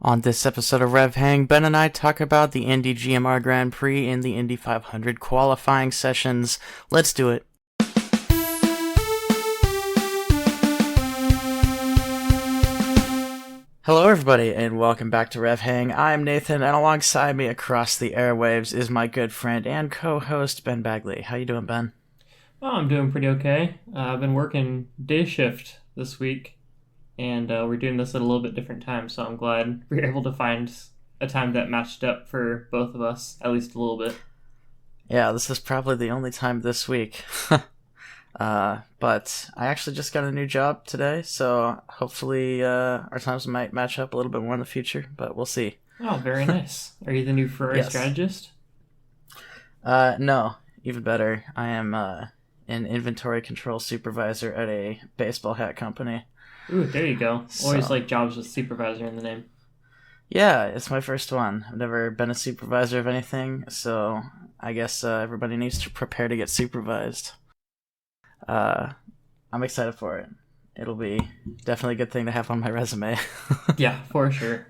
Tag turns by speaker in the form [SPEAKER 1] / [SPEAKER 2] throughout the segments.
[SPEAKER 1] On this episode of RevHang, Ben and I talk about the Indy GMR Grand Prix and the Indy 500 qualifying sessions. Let's do it. Hello everybody, and welcome back to RevHang. I'm Nathan, and alongside me across the airwaves is my good friend and co-host, Ben Bagley. How you doing, Ben?
[SPEAKER 2] Oh, I'm doing pretty okay. I've been working day shift this week, and we're doing this at a little bit different time, so I'm glad we were able to find a time that matched up for both of us, at least a little bit.
[SPEAKER 1] Yeah, this is probably the only time this week. But I actually just got a new job today, so hopefully our times might match up a little bit more in the future, but we'll see.
[SPEAKER 2] Oh, very nice. Are you the new Ferrari strategist?
[SPEAKER 1] No, even better. I am an inventory control supervisor at a baseball hat company.
[SPEAKER 2] Ooh, there you go. Always like jobs with supervisor in the name.
[SPEAKER 1] Yeah, it's my first one. I've never been a supervisor of anything, so I guess everybody needs to prepare to get supervised. I'm excited for it. It'll be definitely a good thing to have on my resume.
[SPEAKER 2] Yeah, for sure.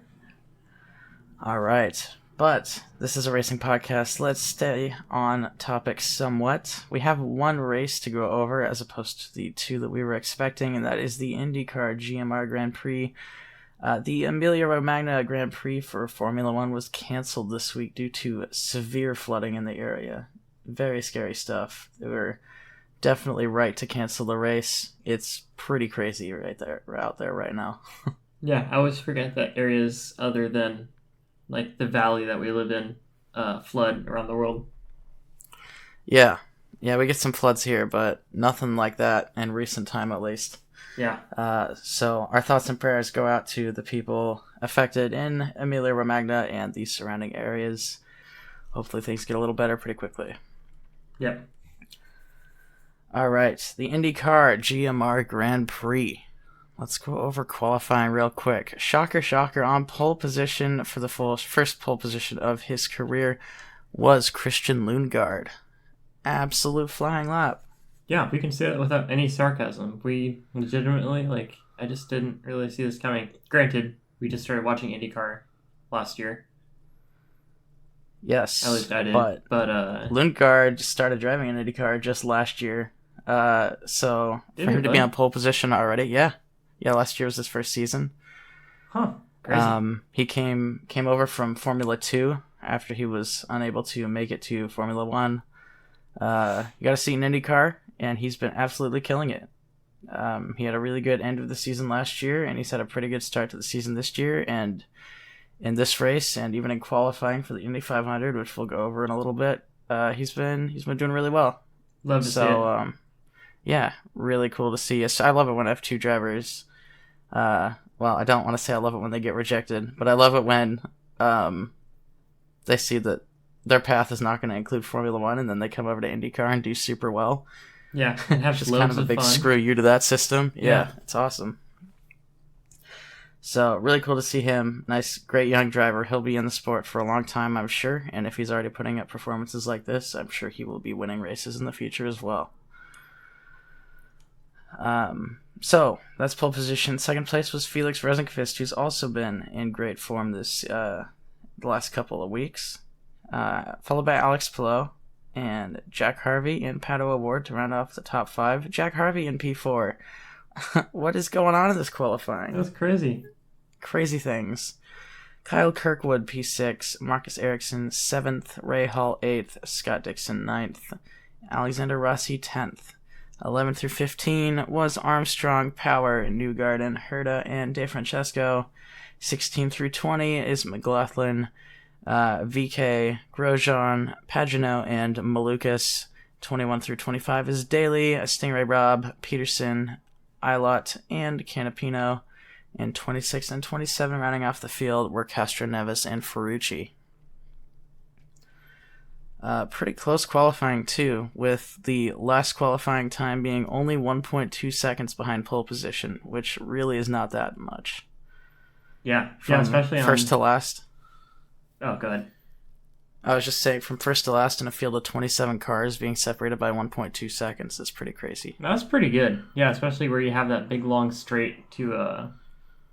[SPEAKER 1] All right. But this is a racing podcast. Let's stay on topic somewhat. We have one race to go over as opposed to the two that we were expecting, and that is the IndyCar GMR Grand Prix. The Emilia-Romagna Grand Prix for Formula One was canceled this week due to severe flooding in the area. Very scary stuff. They were definitely right to cancel the race. It's pretty crazy out there right now.
[SPEAKER 2] Yeah, I always forget that areas other than like the valley that we live in flood around the world. Yeah,
[SPEAKER 1] we get some floods here, but nothing like that in recent time at least.
[SPEAKER 2] Yeah.
[SPEAKER 1] So our thoughts and prayers go out to the people affected in Emilia-Romagna and the surrounding areas. Hopefully things get a little better pretty quickly.
[SPEAKER 2] Yep.
[SPEAKER 1] All right, the IndyCar GMR Grand Prix. Let's go over qualifying real quick. Shocker, on pole position for the first pole position of his career was Christian Lundgaard. Absolute flying lap.
[SPEAKER 2] Yeah, we can say that without any sarcasm. We legitimately, I just didn't really see this coming. Granted, we just started watching IndyCar last year.
[SPEAKER 1] Yes.
[SPEAKER 2] At least I did.
[SPEAKER 1] But Lundgaard started driving an IndyCar just last year. So for him to be on pole position already, yeah, last year was his first season.
[SPEAKER 2] Huh. Crazy.
[SPEAKER 1] He came over from Formula 2 after he was unable to make it to Formula 1. You got a seat in IndyCar, and he's been absolutely killing it. He had a really good end of the season last year, and he's had a pretty good start to the season this year, and in this race, and even in qualifying for the Indy 500, which we'll go over in a little bit, he's been doing really well.
[SPEAKER 2] Love to see it.
[SPEAKER 1] Yeah, really cool to see. I love it when F2 drivers, well, I don't want to say I love it when they get rejected, but I love it when they see that their path is not going to include Formula 1, and then they come over to IndyCar and do super well.
[SPEAKER 2] Yeah, and have
[SPEAKER 1] just
[SPEAKER 2] loads
[SPEAKER 1] kind of a big
[SPEAKER 2] fun.
[SPEAKER 1] Screw you to that system. Yeah, it's awesome. So, really cool to see him. Nice, great young driver. He'll be in the sport for a long time, I'm sure, and if he's already putting up performances like this, I'm sure he will be winning races in the future as well. So that's pole position. Second place was Felix Rosenqvist, who's also been in great form the last couple of weeks. Followed by Alex Palou and Jack Harvey and Pato O'Ward to round off the top five. Jack Harvey in P4. What is going on in this qualifying?
[SPEAKER 2] That's crazy.
[SPEAKER 1] Crazy things. Kyle Kirkwood P6, Marcus Ericsson 7th, Ray Hall 8th, Scott Dixon 9th, Alexander Rossi 10th. 11 through 15 was Armstrong, Power, Newgarden, Herta, and DeFrancesco. 16 through 20 is McLaughlin, VK, Grosjean, Pagenaud, and Malukas. 21 through 25 is Daly, Stingray Robb, Peterson, Ilott, and Canapino. And 26 and 27 rounding off the field were Castro Neves and Ferrucci. Pretty close qualifying too, with the last qualifying time being only 1.2 seconds behind pole position, which really is not that much.
[SPEAKER 2] Yeah,
[SPEAKER 1] from
[SPEAKER 2] especially
[SPEAKER 1] first to last.
[SPEAKER 2] Oh, go ahead.
[SPEAKER 1] I was just saying, from first to last in a field of 27 cars being separated by 1.2 seconds, that's pretty crazy.
[SPEAKER 2] That's pretty good. Yeah, especially where you have that big long straight to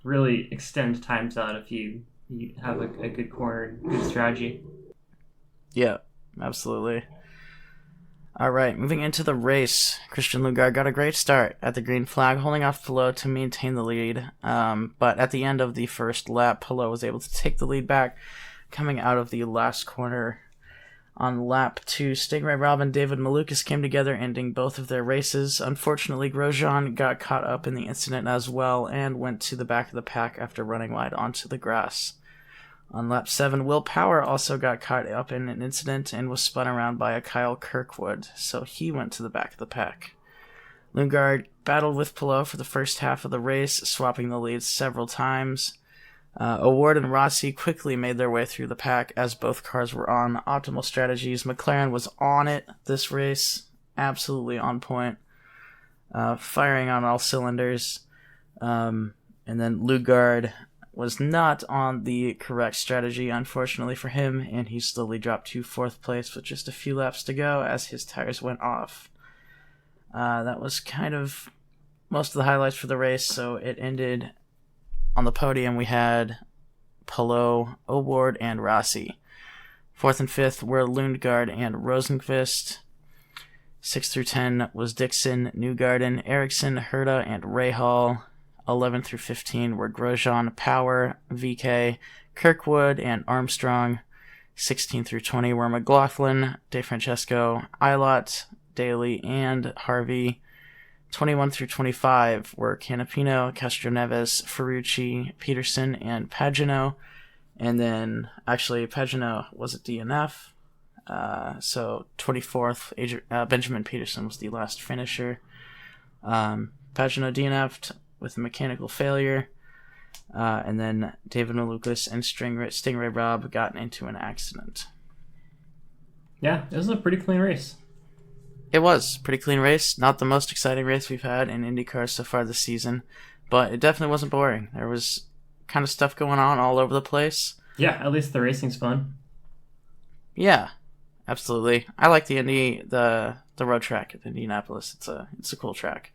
[SPEAKER 2] really extend times out if you you have a good corner, good strategy.
[SPEAKER 1] Yeah, absolutely. All right, moving into the race, Christian Lugard got a great start at the green flag, holding off Pelot to maintain the lead. But at the end of the first lap, Pelot was able to take the lead back, coming out of the last corner. On lap 2, Stingray Rob and David Malukas came together, ending both of their races. Unfortunately, Grosjean got caught up in the incident as well and went to the back of the pack after running wide onto the grass. On lap 7, Will Power also got caught up in an incident and was spun around by a Kyle Kirkwood, so he went to the back of the pack. Lundgaard battled with Pelot for the first half of the race, swapping the leads several times. Award and Rossi quickly made their way through the pack as both cars were on optimal strategies. McLaren was on it this race, absolutely on point, firing on all cylinders. And then Lundgaard was not on the correct strategy, unfortunately for him, and he slowly dropped to 4th place with just a few laps to go as his tires went off. That was kind of most of the highlights for the race, so it ended on the podium. We had Pelot, Award, and Rossi. 4th and 5th were Lundgaard and Rosenqvist. 6 through 10 was Dixon, Newgarden, Ericsson, Herta, and Rahal. 11 through 15 were Grosjean, Power, VK, Kirkwood, and Armstrong. 16 through 20 were McLaughlin, DeFrancesco, Ilott, Daly, and Harvey. 21 through 25 were Canapino, Castroneves, Ferrucci, Peterson, and Pagano. And then, actually, Pagano was a DNF. So 24th, Benjamin Peterson was the last finisher. Pagano DNF'd with a mechanical failure. And then David Malukas and Stingray Rob got into an accident.
[SPEAKER 2] Yeah, it was a pretty clean race.
[SPEAKER 1] It was a pretty clean race. Not the most exciting race we've had in IndyCar so far this season, but it definitely wasn't boring. There was kind of stuff going on all over the place.
[SPEAKER 2] Yeah, at least the racing's fun.
[SPEAKER 1] Yeah, absolutely. I like the road track at Indianapolis. It's a cool track.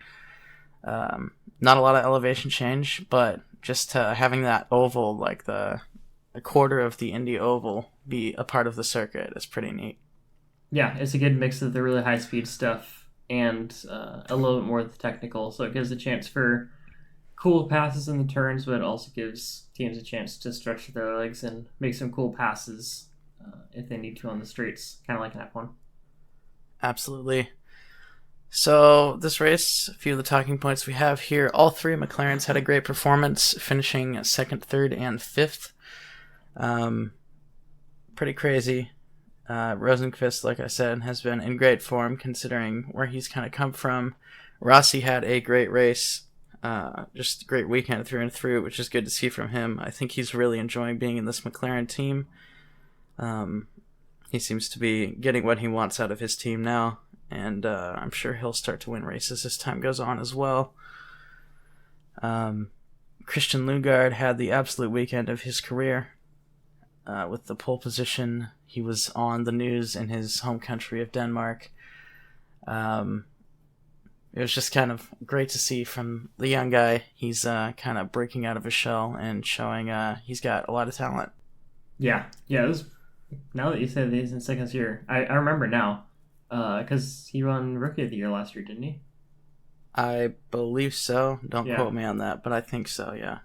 [SPEAKER 1] Not a lot of elevation change, but just having that oval, like a quarter of the Indy Oval, be a part of the circuit is pretty neat.
[SPEAKER 2] Yeah, it's a good mix of the really high-speed stuff and a little bit more of the technical, so it gives a chance for cool passes in the turns, but it also gives teams a chance to stretch their legs and make some cool passes if they need to on the straights, kind of like an F1.
[SPEAKER 1] Absolutely. So this race, a few of the talking points we have here, all three McLarens had a great performance, finishing 2nd, 3rd, and 5th. Pretty crazy. Rosenqvist, like I said, has been in great form considering where he's kind of come from. Rossi had a great race, just a great weekend through and through, which is good to see from him. I think he's really enjoying being in this McLaren team. He seems to be getting what he wants out of his team now, and I'm sure he'll start to win races as time goes on as well. Christian Lundgaard had the absolute weekend of his career. With the pole position, he was on the news in his home country of Denmark. It was just kind of great to see from the young guy. He's kind of breaking out of his shell and showing he's got a lot of talent.
[SPEAKER 2] Yeah. It was, now that you said that he's in second year, I remember now, because he won Rookie of the Year last year, didn't he?
[SPEAKER 1] I believe so. Don't quote me on that, but I think so, yeah.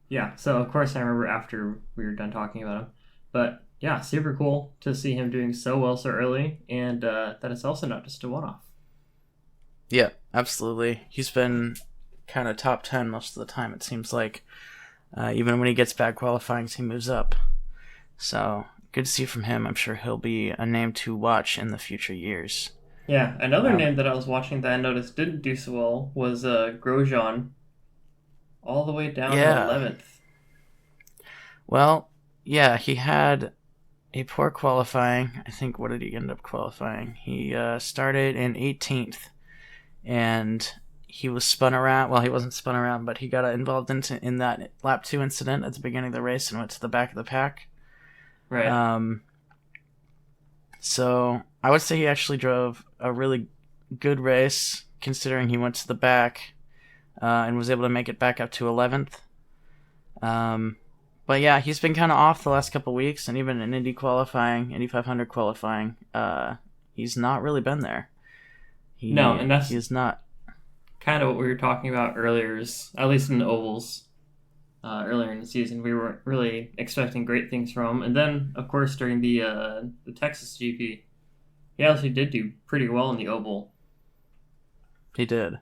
[SPEAKER 2] Yeah, so of course I remember after we were done talking about him. But yeah, super cool to see him doing so well so early, and that it's also not just a one-off.
[SPEAKER 1] Yeah, absolutely. He's been kind of top 10 most of the time, it seems like. Even when he gets bad qualifying, he moves up. So, good to see from him. I'm sure he'll be a name to watch in the future years.
[SPEAKER 2] Yeah, another name that I was watching that I noticed didn't do so well was Grosjean, all the way down to 11th.
[SPEAKER 1] Well, yeah, he had a poor qualifying. I think, what did he end up qualifying? He started in 18th, and he was spun around. Well, he wasn't spun around, but he got involved in that lap 2 incident at the beginning of the race and went to the back of the pack.
[SPEAKER 2] Right.
[SPEAKER 1] So I would say he actually drove a really good race, considering he went to the back and was able to make it back up to 11th. But yeah, he's been kind of off the last couple weeks, and even in Indy 500 qualifying, he's not really been there.
[SPEAKER 2] No, and that's
[SPEAKER 1] he's not.
[SPEAKER 2] Kind of what we were talking about earlier, is at least in the ovals. Earlier in the season, we weren't really expecting great things from him, and then of course during the Texas GP, he actually did do pretty well in the oval.
[SPEAKER 1] He did.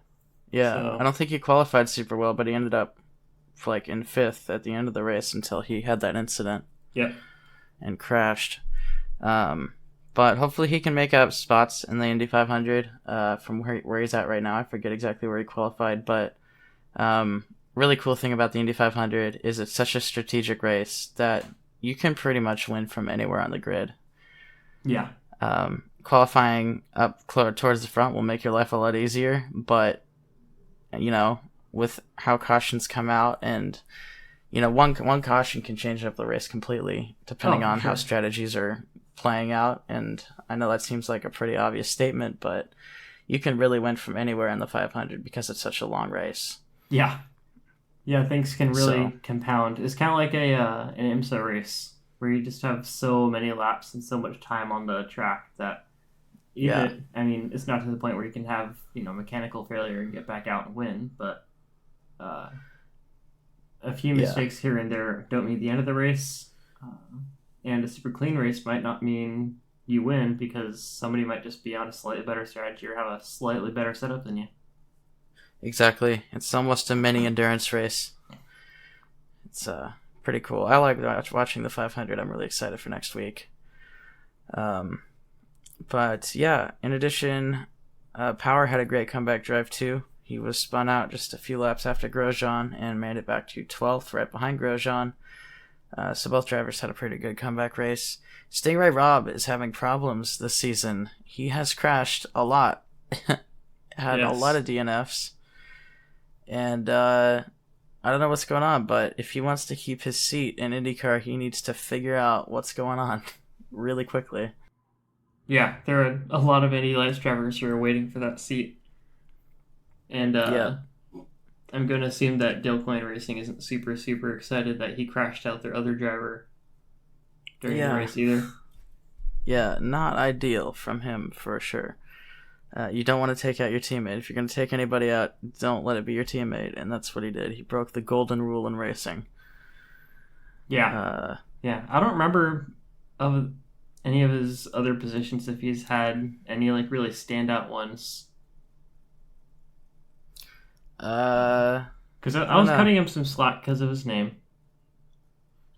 [SPEAKER 1] Yeah, so, I don't think he qualified super well, but he ended up like in 5th at the end of the race until he had that incident.
[SPEAKER 2] Yep.
[SPEAKER 1] And crashed. But hopefully he can make up spots in the Indy 500 from where he's at right now. I forget exactly where he qualified, but really cool thing about the Indy 500 is it's such a strategic race that you can pretty much win from anywhere on the grid.
[SPEAKER 2] Yeah.
[SPEAKER 1] Qualifying up towards the front will make your life a lot easier, but with how cautions come out, and one caution can change up the race completely depending on how strategies are playing out. And I know that seems like a pretty obvious statement, but you can really win from anywhere in the 500 because it's such a long race.
[SPEAKER 2] Yeah, things can really compound. It's kind of like an IMSA race where you just have so many laps and so much time on the track that it's not to the point where you can have mechanical failure and get back out and win, but a few mistakes here and there don't mean the end of the race, and a super clean race might not mean you win because somebody might just be on a slightly better strategy or have a slightly better setup than you.
[SPEAKER 1] Exactly. It's almost a mini endurance race. It's pretty cool. I like watching the 500. I'm really excited for next week. But yeah, in addition, Power had a great comeback drive too. He was spun out just a few laps after Grosjean and made it back to 12th, right behind Grosjean. So both drivers had a pretty good comeback race. Stingray Rob is having problems this season. He has crashed a lot. Had a lot of DNFs. And I don't know what's going on, but if he wants to keep his seat in IndyCar, he needs to figure out what's going on really quickly.
[SPEAKER 2] Yeah, there are a lot of Indy Lights drivers who are waiting for that seat. And I'm going to assume that Dale Coyne Racing isn't super, super excited that he crashed out their other driver during the race either.
[SPEAKER 1] Yeah, not ideal from him for sure. You don't want to take out your teammate. If you're going to take anybody out, don't let it be your teammate. And that's what he did. He broke the golden rule in racing.
[SPEAKER 2] Yeah. I don't remember of any of his other positions if he's had any really standout ones. Because I was cutting him some slack because of his name.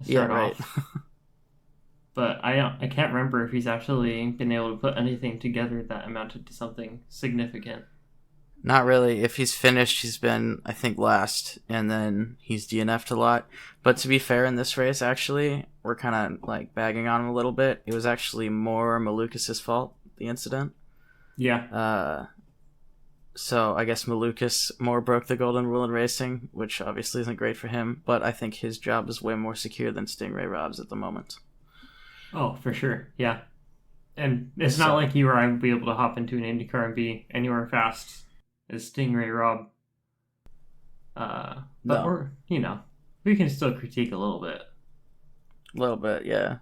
[SPEAKER 1] Yeah, right.
[SPEAKER 2] But I can't remember if he's actually been able to put anything together that amounted to something significant.
[SPEAKER 1] Not really. If he's finished, he's been, I think, last, and then he's DNF'd a lot. But to be fair, in this race, actually, we're kind of bagging on him a little bit. It was actually more Malukas' fault, the incident.
[SPEAKER 2] Yeah.
[SPEAKER 1] So I guess Malukas more broke the golden rule in racing, which obviously isn't great for him. But I think his job is way more secure than Stingray Rob's at the moment.
[SPEAKER 2] Oh, for sure. Yeah. And it's not like you or I would be able to hop into an IndyCar and be anywhere fast as Stingray Rob. But we're, we can still critique a little bit.
[SPEAKER 1] A little bit, yeah.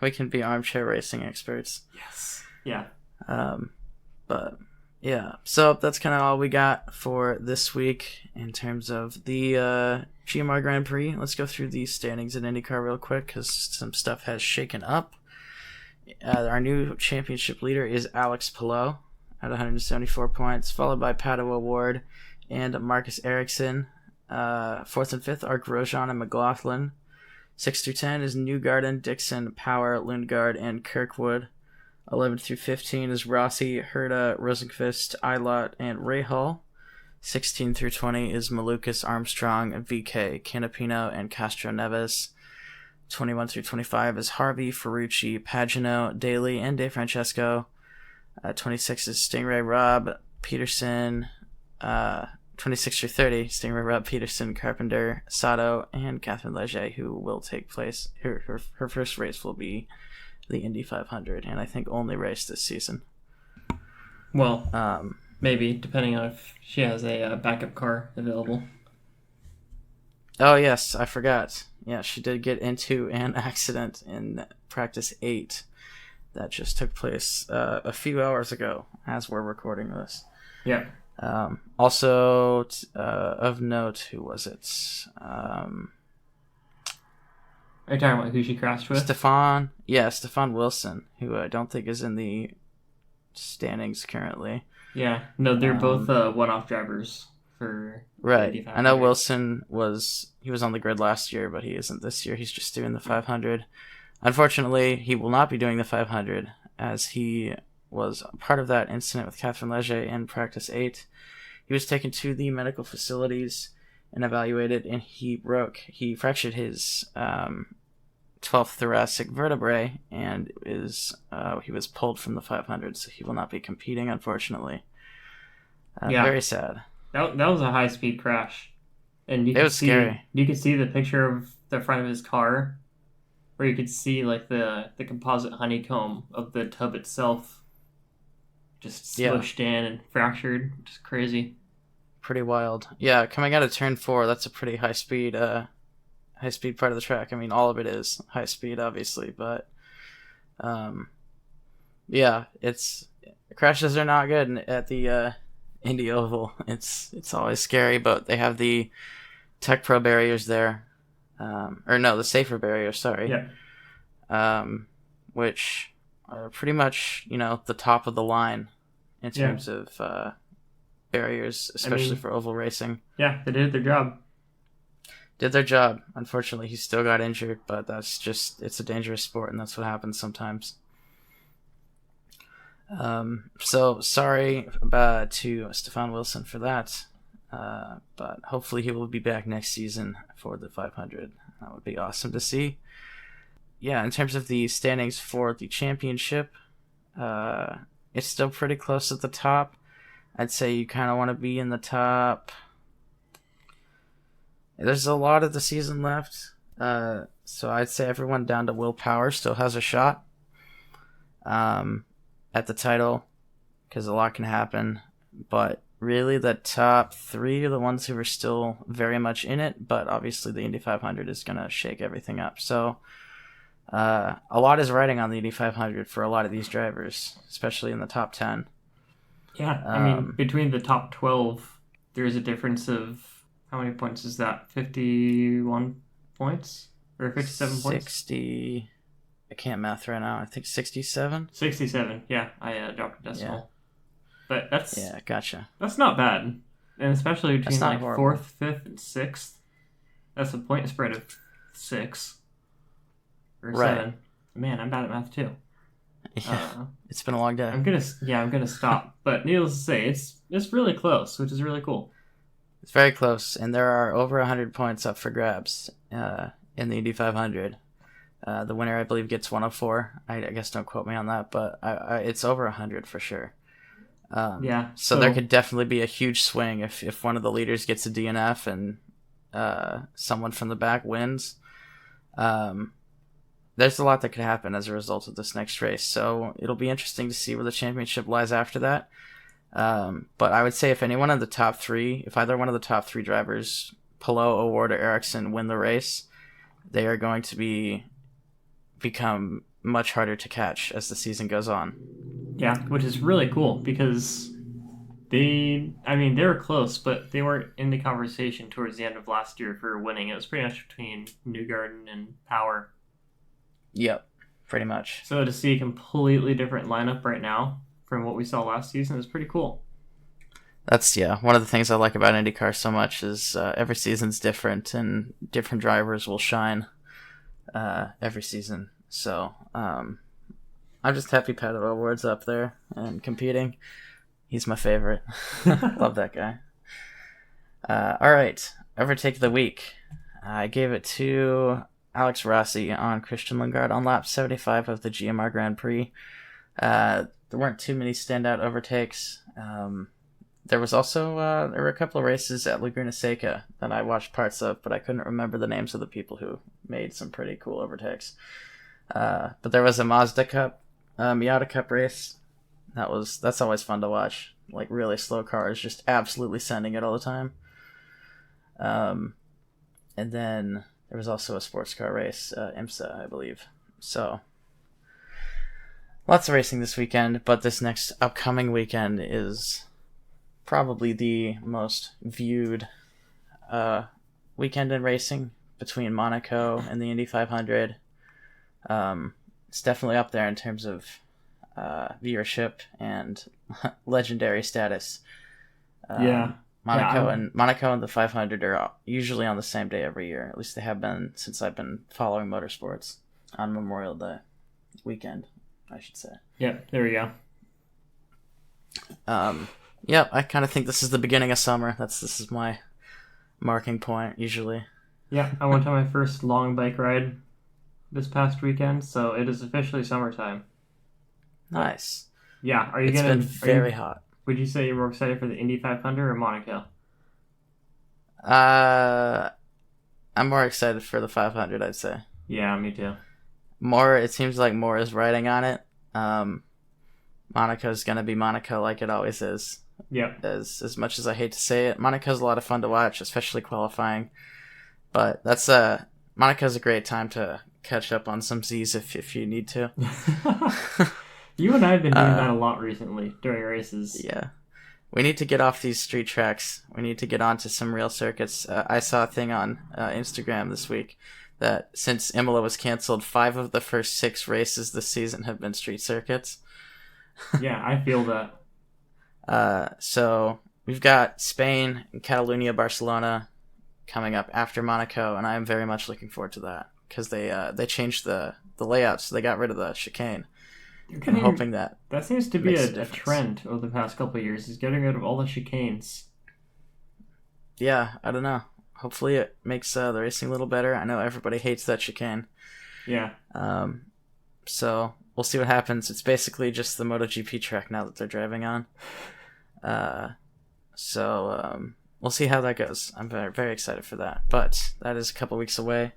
[SPEAKER 1] We can be armchair racing experts.
[SPEAKER 2] Yes. Yeah.
[SPEAKER 1] But yeah, so that's kind of all we got for this week in terms of the GMR Grand Prix. Let's go through the standings in IndyCar real quick because some stuff has shaken up. Our new championship leader is Alex Palou at 174 points, followed by Pato Ward and Marcus Ericsson. 4th and 5th are Grosjean and McLaughlin. 6 through 10 is Newgarden, Dixon, Power, Lundgaard, and Kirkwood. 11 through 15 is Rossi, Herta, Rosenqvist, Eilert, and Rahal. 16 through 20 is Malukas, Armstrong, VK, Canapino, and Castro Neves. 21 through 25 is Harvey, Ferrucci, Pagano, Daly, and De Francesco. 26 is Stingray Rob, Peterson. 26 through 30, Stingray Rob, Peterson, Carpenter, Sato, and Catherine Leger, who will take place. Her first race will be the Indy 500, and I think only race this season.
[SPEAKER 2] Well, maybe, depending on if she has a backup car available.
[SPEAKER 1] Oh, yes, I forgot. Yeah, she did get into an accident in practice 8 that just took place a few hours ago as we're recording this.
[SPEAKER 2] Yeah.
[SPEAKER 1] Also, of note, who was it?
[SPEAKER 2] Are you talking about who she crashed with?
[SPEAKER 1] Stefan Wilson, who I don't think is in the standings currently.
[SPEAKER 2] Yeah. No, they're both one-off drivers for
[SPEAKER 1] right. I know Wilson was on the grid last year, but he isn't this year. He's just doing the 500. Unfortunately, he will not be doing the 500 as he was part of that incident with Catherine Leger in practice 8. He was taken to the medical facilities and evaluated, and he fractured his 12th thoracic vertebrae, and he was pulled from the 500, so he will not be competing, unfortunately. Very sad.
[SPEAKER 2] That was a high-speed crash. And
[SPEAKER 1] it was scary.
[SPEAKER 2] You could see the picture of the front of his car, where you could see like the composite honeycomb of the tub itself just smushed in and fractured, which is crazy.
[SPEAKER 1] Pretty wild. Yeah, coming out of turn 4, that's a pretty high speed part of the track. I mean, all of it is high speed, obviously, but yeah, crashes are not good at the Indy Oval. It's always scary, but they have the Tech Pro barriers there, the safer barriers. Sorry.
[SPEAKER 2] Yeah.
[SPEAKER 1] Which are pretty much the top of the line in terms of barriers, especially for oval racing.
[SPEAKER 2] Yeah, they did their job.
[SPEAKER 1] Unfortunately, he still got injured, but it's a dangerous sport, and that's what happens sometimes. So sorry to Stefan Wilson for that, but hopefully he will be back next season for the 500. That would be awesome to see. Yeah, in terms of the standings for the championship, it's still pretty close at the top. I'd say you kind of want to be in the top. There's a lot of the season left, so I'd say everyone down to Will Power still has a shot at the title, because a lot can happen. But really, the top 3 are the ones who are still very much in it, but obviously the Indy 500 is going to shake everything up. So a lot is riding on the Indy 500 for a lot of these drivers, especially in the top 10.
[SPEAKER 2] Yeah, I mean, between the top 12, there's a difference of, how many points is that? 51 points? Or 57 points?
[SPEAKER 1] 60. I can't math right now. I think 67?
[SPEAKER 2] 67, yeah. I dropped a decimal. Yeah. But that's...
[SPEAKER 1] Yeah, gotcha.
[SPEAKER 2] That's not bad. And especially between like
[SPEAKER 1] horrible.
[SPEAKER 2] 4th, 5th, and 6th. That's a point spread of 6. Or 7. Man, I'm bad at math too.
[SPEAKER 1] Yeah, it's been a long day.
[SPEAKER 2] I'm gonna stop. But needless to say, it's really close, which is really cool.
[SPEAKER 1] It's very close, and there are over 100 points up for grabs in the Indy 500. The winner, I believe, gets 104. I guess don't quote me on that, but it's over 100 for sure. So there could definitely be a huge swing if one of the leaders gets a DNF and someone from the back wins. There's a lot that could happen as a result of this next race, so it'll be interesting to see where the championship lies after that. But I would say if anyone in the top 3, if either one of the top 3 drivers, Palou, O'Ward, or Ericsson, win the race, they are going to become much harder to catch as the season goes on.
[SPEAKER 2] Yeah, which is really cool because they were close, but they weren't in the conversation towards the end of last year for winning. It was pretty much between Newgarden and Power.
[SPEAKER 1] Yep, pretty much.
[SPEAKER 2] So to see a completely different lineup right now from what we saw last season is pretty cool.
[SPEAKER 1] That's, one of the things I like about IndyCar so much is every season's different and different drivers will shine every season. So I'm just happy Pat O'Ward's up there and competing. He's my favorite. Love that guy. All right, overtake of the week. I gave it to Alex Rossi on Christian Lundgaard on lap 75 of the GMR Grand Prix. There weren't too many standout overtakes. There was also there were a couple of races at Laguna Seca that I watched parts of, but I couldn't remember the names of the people who made some pretty cool overtakes. But there was a Mazda Cup, Miata Cup race. That's always fun to watch. Like really slow cars, just absolutely sending it all the time. And then there was also a sports car race, IMSA, I believe. So, lots of racing this weekend, but this next upcoming weekend is probably the most viewed weekend in racing between Monaco and the Indy 500. It's definitely up there in terms of viewership and legendary status. Monaco and the 500 are usually on the same day every year. At least they have been since I've been following motorsports on Memorial Day weekend, I should say.
[SPEAKER 2] Yeah, there we go.
[SPEAKER 1] I kind of think this is the beginning of summer. This is my marking point usually.
[SPEAKER 2] Yeah, I went on my first long bike ride this past weekend, so it is officially summertime.
[SPEAKER 1] Nice.
[SPEAKER 2] Yeah,
[SPEAKER 1] It's been very hot.
[SPEAKER 2] Would you say you're more excited for the Indy 500 or Monaco?
[SPEAKER 1] I'm more excited for the 500, I'd say.
[SPEAKER 2] Yeah, me too.
[SPEAKER 1] It seems like more is riding on it. Monaco's gonna be Monaco like it always is.
[SPEAKER 2] Yeah.
[SPEAKER 1] As much as I hate to say it, Monaco's a lot of fun to watch, especially qualifying. But Monaco's a great time to catch up on some Z's if you need to.
[SPEAKER 2] You and I have been doing that a lot recently during races.
[SPEAKER 1] Yeah. We need to get off these street tracks. We need to get onto some real circuits. I saw a thing on Instagram this week that since Imola was canceled, 5 of the first 6 races this season have been street circuits.
[SPEAKER 2] Yeah, I feel that.
[SPEAKER 1] So we've got Spain, Catalonia, Barcelona coming up after Monaco, and I am very much looking forward to that because they changed the layout, so they got rid of the chicane. I'm hoping that
[SPEAKER 2] seems to be a trend over the past couple of years, is getting rid of all the chicanes.
[SPEAKER 1] Yeah, I don't know. Hopefully it makes the racing a little better. I know everybody hates that chicane.
[SPEAKER 2] Yeah.
[SPEAKER 1] So we'll see what happens. It's basically just the MotoGP track now that they're driving on. So we'll see how that goes. I'm very, very excited for that. But that is a couple weeks away.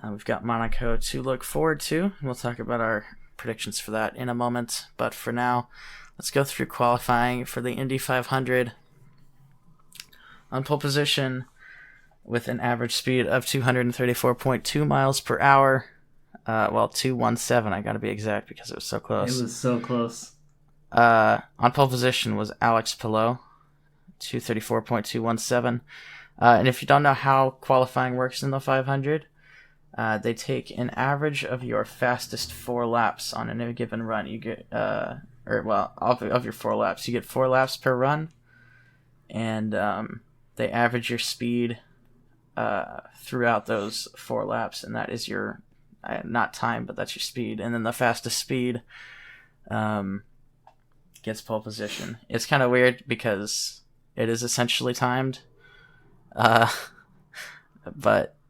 [SPEAKER 1] We've got Monaco to look forward to. We'll talk about our predictions for that in a moment. But for now, let's go through qualifying for the Indy 500. On pole position with an average speed of 234.2 miles per hour. 217, I gotta be exact because it was so close.
[SPEAKER 2] It was so close.
[SPEAKER 1] On pole position was Alex Palou, 234.217. And if you don't know how qualifying works in the 500, they take an average of your fastest 4 laps on any given run. You get, of your 4 laps, you get 4 laps per run, and they average your speed throughout those 4 laps, and that is your not time, but that's your speed. And then the fastest speed gets pole position. It's kind of weird because it is essentially timed, but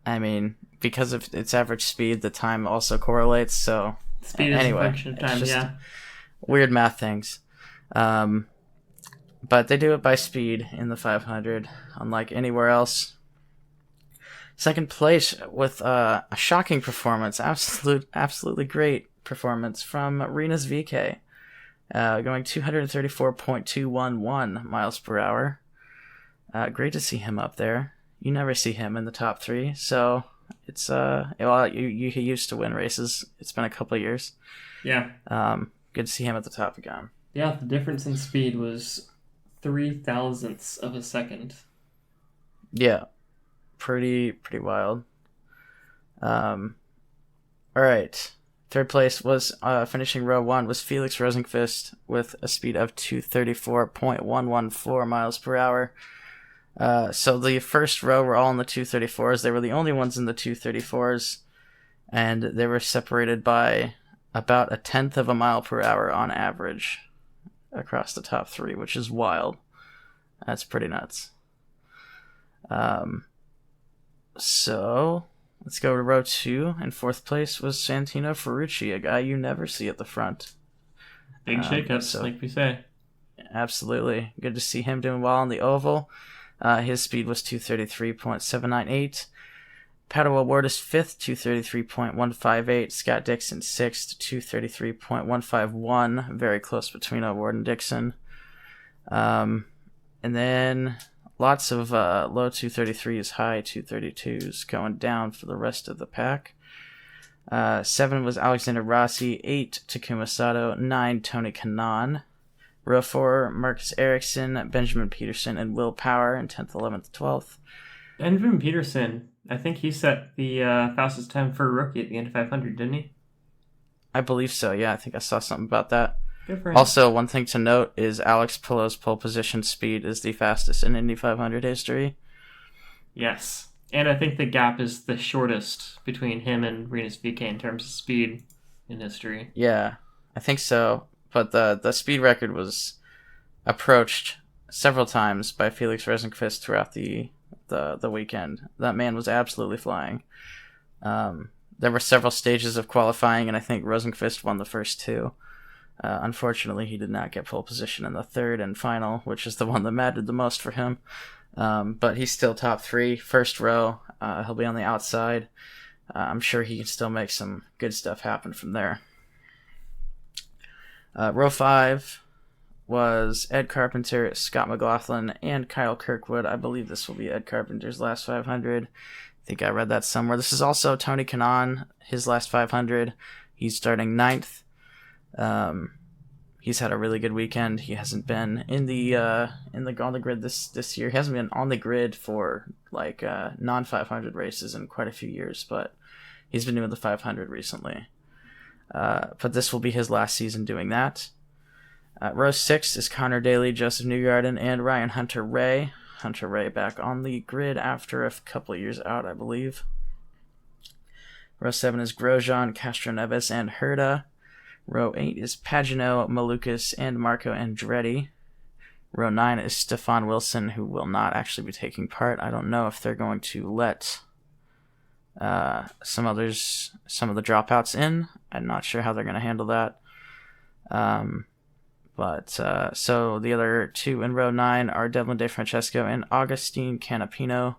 [SPEAKER 1] I mean, because of its average speed, the time also correlates. So
[SPEAKER 2] speed is a function of time. Yeah,
[SPEAKER 1] weird math things. But they do it by speed in the 500, unlike anywhere else. Second place with a shocking performance, absolutely great performance from Rinus VeeKay, going 234.211 miles per hour. Great to see him up there. You never see him in the top 3, so it's you used to win races. It's been a couple of years.
[SPEAKER 2] Yeah.
[SPEAKER 1] Good to see him at the top again.
[SPEAKER 2] Yeah, the difference in speed was 0.003 of a second.
[SPEAKER 1] Yeah. Pretty wild. All right. Third place was finishing row 1 was Felix Rosenqvist with a speed of 234.114 miles per hour. So the first row were all in the 234s. They were the only ones in the 234s, and they were separated by about 1/10 of a mile per hour on average across the top 3, which is wild. That's pretty nuts. So let's go to row 2. In 4th place was Santino Ferrucci, a guy you never see at the front.
[SPEAKER 2] Big shakeups, like we say.
[SPEAKER 1] Absolutely. Good to see him doing well on the oval. His speed was 233.798. Pato O'Ward is 5th, 233.158. Scott Dixon 6th, 233.151. Very close between O'Ward and Dixon. And then lots of low 233s, high 232s going down for the rest of the pack. 7 was Alexander Rossi, 8 Takuma Sato, 9 Tony Kanaan. Row 4, Marcus Ericsson, Benjamin Peterson, and Will Power in 10th, 11th, 12th.
[SPEAKER 2] Benjamin Peterson, I think he set the fastest time for a rookie at the Indy 500, didn't he?
[SPEAKER 1] I believe so, yeah. I think I saw something about that.
[SPEAKER 2] Good for him.
[SPEAKER 1] Also, one thing to note is Alex Pillow's pole position speed is the fastest in Indy 500 history.
[SPEAKER 2] Yes. And I think the gap is the shortest between him and Rinus VeeKay in terms of speed in history.
[SPEAKER 1] Yeah, I think so. But the speed record was approached several times by Felix Rosenqvist throughout the weekend. That man was absolutely flying. There were several stages of qualifying, and I think Rosenqvist won the first 2. Unfortunately, he did not get pole position in the third and final, which is the one that mattered the most for him. But he's still top 3, first row. He'll be on the outside. I'm sure he can still make some good stuff happen from there. Row 5 was Ed Carpenter, Scott McLaughlin, and Kyle Kirkwood. I believe this will be Ed Carpenter's last 500. I think I read that somewhere. This is also Tony Kanaan, his last 500. He's starting 9th. He's had a really good weekend. He hasn't been on the grid this year. He hasn't been on the grid for non 500 races in quite a few years, but he's been doing the 500 recently. But this will be his last season doing that. Row 6 is Connor Daly, Joseph Newgarden, and Ryan Hunter-Reay. Hunter-Reay back on the grid after a couple of years out, I believe. Row 7 is Grosjean, Castro Neves, and Herta. Row 8 is Pagenaud, Malukas, and Marco Andretti. Row 9 is Stefan Wilson, who will not actually be taking part. I don't know if they're going to let some of the dropouts in. I'm not sure how they're going to handle that. So the other 2 in row 9 are Devlin DeFrancesco and Augustine Canapino.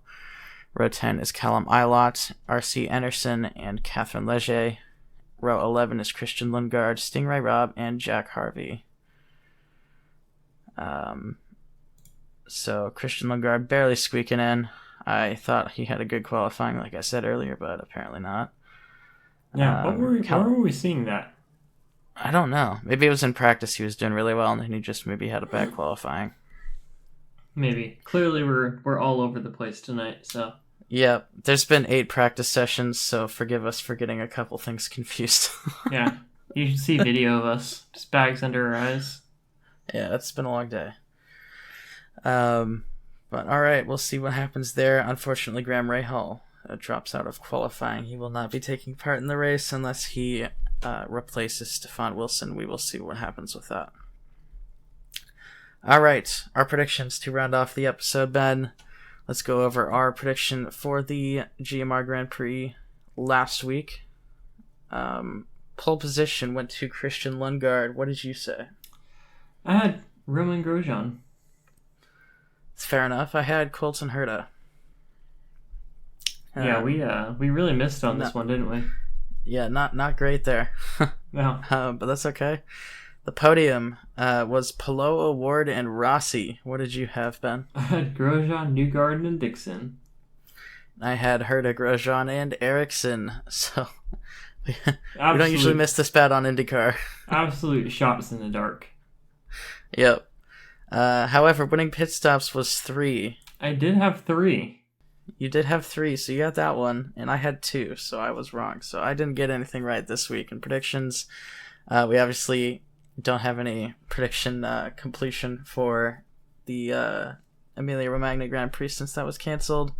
[SPEAKER 1] Row 10 is Callum Ilott, R.C. Anderson, and Catherine Leger. Row 11 is Christian Lundgaard, Stingray Robb, and Jack Harvey. So Christian Lundgaard barely squeaking in. I thought he had a good qualifying, like I said earlier, but apparently not.
[SPEAKER 2] Yeah, where were we seeing that?
[SPEAKER 1] I don't know. Maybe it was in practice he was doing really well, and then he just maybe had a bad qualifying.
[SPEAKER 2] Maybe. Clearly we're all over the place tonight, so...
[SPEAKER 1] Yeah, there's been 8 practice sessions, so forgive us for getting a couple things confused.
[SPEAKER 2] Yeah, you should see video of us. Just bags under our eyes.
[SPEAKER 1] Yeah, it's been a long day. But alright, we'll see what happens there. Unfortunately, Graham Rahal drops out of qualifying. He will not be taking part in the race unless he replaces Stefan Wilson. We will see what happens with that. Alright, our predictions to round off the episode, Ben. Let's go over our prediction for the GMR Grand Prix last week. Pole position went to Christian Lundgaard. What did you say?
[SPEAKER 2] I had Romain Grosjean.
[SPEAKER 1] It's fair enough. I had Colton Herta.
[SPEAKER 2] Yeah, we really missed on this one, didn't we?
[SPEAKER 1] Yeah, not great there.
[SPEAKER 2] No.
[SPEAKER 1] But that's okay. The podium was Palou, Award, and Rossi. What did you have, Ben?
[SPEAKER 2] I had Grosjean, Newgarden, and Dixon.
[SPEAKER 1] I had Herta, Grosjean, and Ericsson. So we don't usually miss this bad on IndyCar.
[SPEAKER 2] Absolute shots in the dark.
[SPEAKER 1] Yep. However, winning pit stops was 3.
[SPEAKER 2] I did have 3.
[SPEAKER 1] You did have 3, so you got that one, and I had 2, so I was wrong. So I didn't get anything right this week in predictions. We obviously don't have any prediction completion for the Emilia Romagna Grand Prix since that was canceled.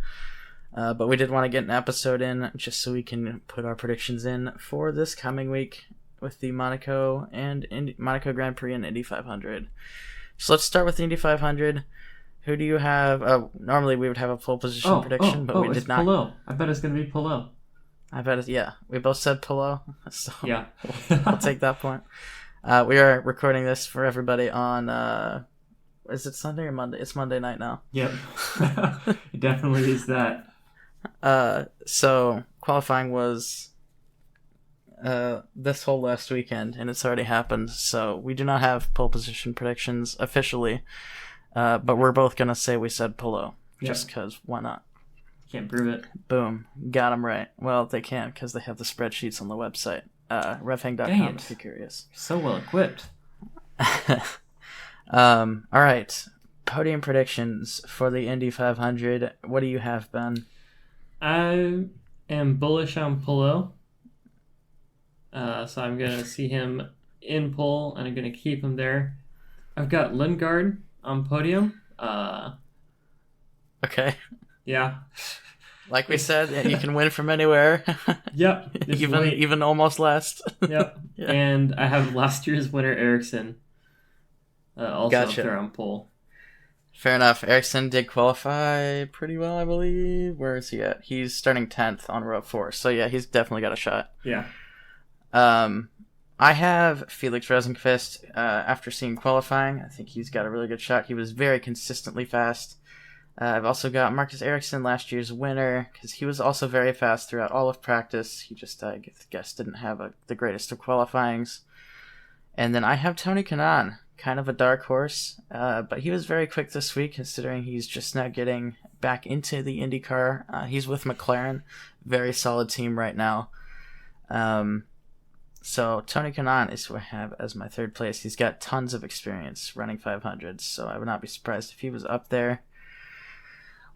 [SPEAKER 1] But we did want to get an episode in just so we can put our predictions in for this coming week with the Monaco Grand Prix and Indy 500. So let's start with the Indy 500. Who do you have? Normally we would have a pole position prediction, but we did not.
[SPEAKER 2] Palou. I bet it's going to be Palou.
[SPEAKER 1] I bet yeah. We both said Palou, so
[SPEAKER 2] yeah.
[SPEAKER 1] I'll take that point. We are recording this for everybody on, is it Sunday or Monday? It's Monday night now.
[SPEAKER 2] Yep. It definitely is that.
[SPEAKER 1] So qualifying was this whole last weekend, and it's already happened, so we do not have pole position predictions officially. But we're both going to say we said Palou, just
[SPEAKER 2] Yep.
[SPEAKER 1] because why not?
[SPEAKER 2] Can't prove it.
[SPEAKER 1] Boom. Got them right. Well, they can't because they have the spreadsheets on the website.
[SPEAKER 2] Dang
[SPEAKER 1] RevHang.com
[SPEAKER 2] it.
[SPEAKER 1] if you're curious.
[SPEAKER 2] So well equipped.
[SPEAKER 1] All right. Podium predictions for the Indy 500. What do you have, Ben?
[SPEAKER 2] I am bullish on Palou. So I'm going to see him in pole, and I'm going to keep him there. I've got Lundgaard on podium.
[SPEAKER 1] Okay.
[SPEAKER 2] Yeah.
[SPEAKER 1] Like we said, you can win from anywhere.
[SPEAKER 2] Yep.
[SPEAKER 1] even almost last.
[SPEAKER 2] Yep.
[SPEAKER 1] Yeah.
[SPEAKER 2] And I have last year's winner, Ericsson, also
[SPEAKER 1] Gotcha.
[SPEAKER 2] up there on pole.
[SPEAKER 1] Fair enough. Ericsson did qualify pretty well, I believe. Where is he at? He's starting 10th on row 4. So yeah, he's definitely got a shot.
[SPEAKER 2] Yeah.
[SPEAKER 1] I have Felix Rosenqvist after seeing qualifying. I think he's got a really good shot. He was very consistently fast. I've also got Marcus Ericsson, last year's winner, because he was also very fast throughout all of practice. He just, I guess, didn't have the greatest of qualifyings. And then I have Tony Kanaan, kind of a dark horse, but he was very quick this week, considering he's just now getting back into the IndyCar. He's with McLaren, very solid team right now. So Tony Kanaan is who I have as my third place. He's got tons of experience running 500s, so I would not be surprised if he was up there.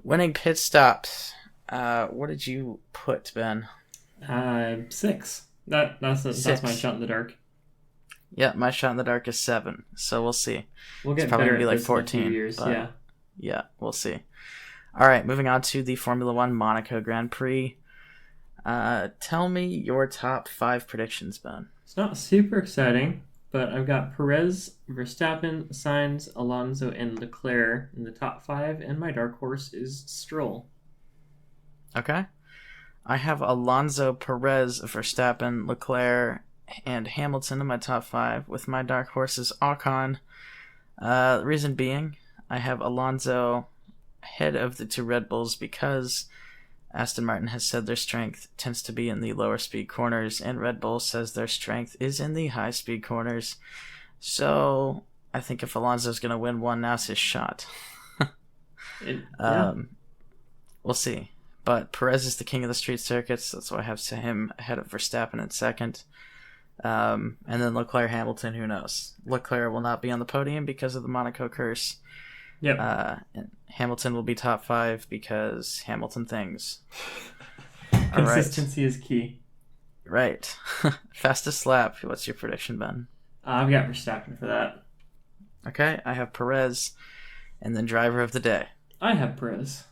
[SPEAKER 1] Winning pit stops. What did you put, Ben?
[SPEAKER 2] 6. That's my shot in the dark.
[SPEAKER 1] Yeah, my shot in the dark is 7. So we'll see.
[SPEAKER 2] We'll get
[SPEAKER 1] it's probably
[SPEAKER 2] better
[SPEAKER 1] gonna be
[SPEAKER 2] at
[SPEAKER 1] like
[SPEAKER 2] this
[SPEAKER 1] 14
[SPEAKER 2] in a few years. Yeah.
[SPEAKER 1] Yeah, we'll see. All right, moving on to the Formula One Monaco Grand Prix. Tell me your top 5 predictions, Ben.
[SPEAKER 2] It's not super exciting, but I've got Perez, Verstappen, Sainz, Alonso, and Leclerc in the top 5, and my dark horse is Stroll.
[SPEAKER 1] Okay. I have Alonso, Perez, Verstappen, Leclerc, and Hamilton in my top 5, with my dark horses Ocon. The reason being, I have Alonso ahead of the 2 Red Bulls because Aston Martin has said their strength tends to be in the lower speed corners, and Red Bull says their strength is in the high speed corners. So I think if Alonso's going to win one, now's his shot. We'll see. But Perez is the king of the street circuits. That's why I have him ahead of Verstappen in second. And then Leclerc, Hamilton, who knows? Leclerc will not be on the podium because of the Monaco curse.
[SPEAKER 2] Yep.
[SPEAKER 1] And Hamilton will be top 5 because Hamilton things.
[SPEAKER 2] Consistency is key.
[SPEAKER 1] Right. Fastest lap. What's your prediction, Ben?
[SPEAKER 2] I've got Verstappen for that.
[SPEAKER 1] Okay, I have Perez. And then driver of the day.
[SPEAKER 2] I have Perez.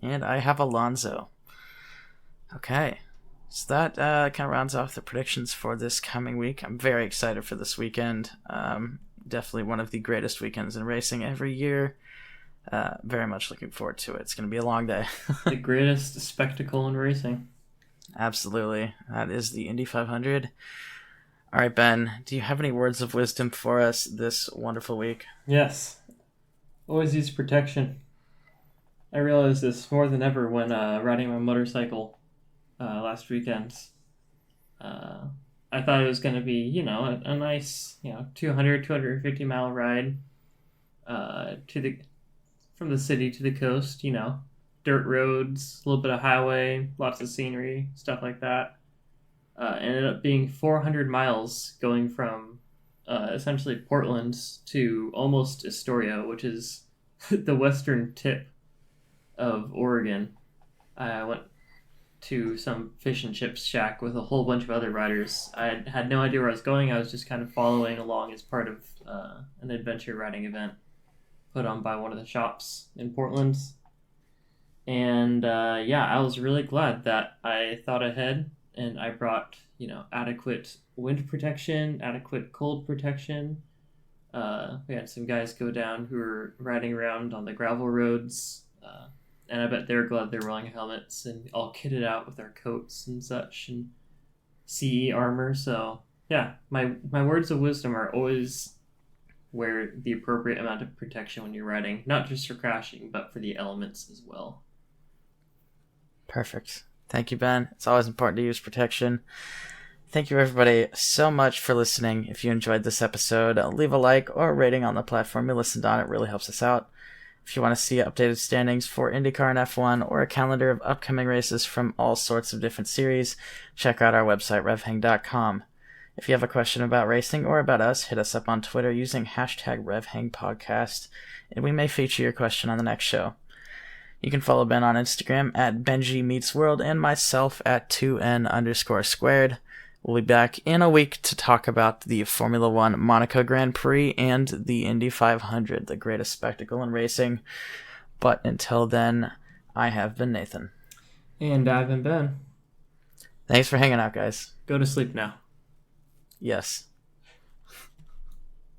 [SPEAKER 1] And I have Alonso. Okay. So that kind of rounds off the predictions for this coming week. I'm very excited for this weekend. Definitely one of the greatest weekends in racing every year. Very much looking forward to it. It's going to be a long day.
[SPEAKER 2] The greatest spectacle in racing.
[SPEAKER 1] Absolutely. That is the Indy 500. All right, Ben, do you have any words of wisdom for us this wonderful week?
[SPEAKER 2] Yes. Always use protection. I realized this more than ever when riding my motorcycle last weekend. I thought it was going to be, a nice, 200, 250 mile ride from the city to the coast, dirt roads, a little bit of highway, lots of scenery, stuff like that. Ended up being 400 miles going from essentially Portland to almost Astoria, which is the western tip of Oregon. I went to some fish and chips shack with a whole bunch of other riders. I had no idea where I was going. I was just kind of following along as part of an adventure riding event put on by one of the shops in Portland. And I was really glad that I thought ahead and I brought, adequate wind protection, adequate cold protection. We had some guys go down who were riding around on the gravel roads, and I bet they're glad they're wearing helmets and all kitted out with their coats and such and CE armor. So yeah, my words of wisdom are always wear the appropriate amount of protection when you're riding, not just for crashing, but for the elements as well.
[SPEAKER 1] Perfect. Thank you, Ben. It's always important to use protection. Thank you, everybody, so much for listening. If you enjoyed this episode, leave a like or a rating on the platform you listened on. It really helps us out. If you want to see updated standings for IndyCar and F1 or a calendar of upcoming races from all sorts of different series, check out our website, RevHang.com. If you have a question about racing or about us, hit us up on Twitter using hashtag RevHangPodcast, and we may feature your question on the next show. You can follow Ben on Instagram at BenjiMeetsWorld and myself at 2N_squared. We'll be back in a week to talk about the Formula One Monaco Grand Prix and the Indy 500, the greatest spectacle in racing. But until then, I have been Nathan.
[SPEAKER 2] And I've been Ben.
[SPEAKER 1] Thanks for hanging out, guys.
[SPEAKER 2] Go to sleep now.
[SPEAKER 1] Yes.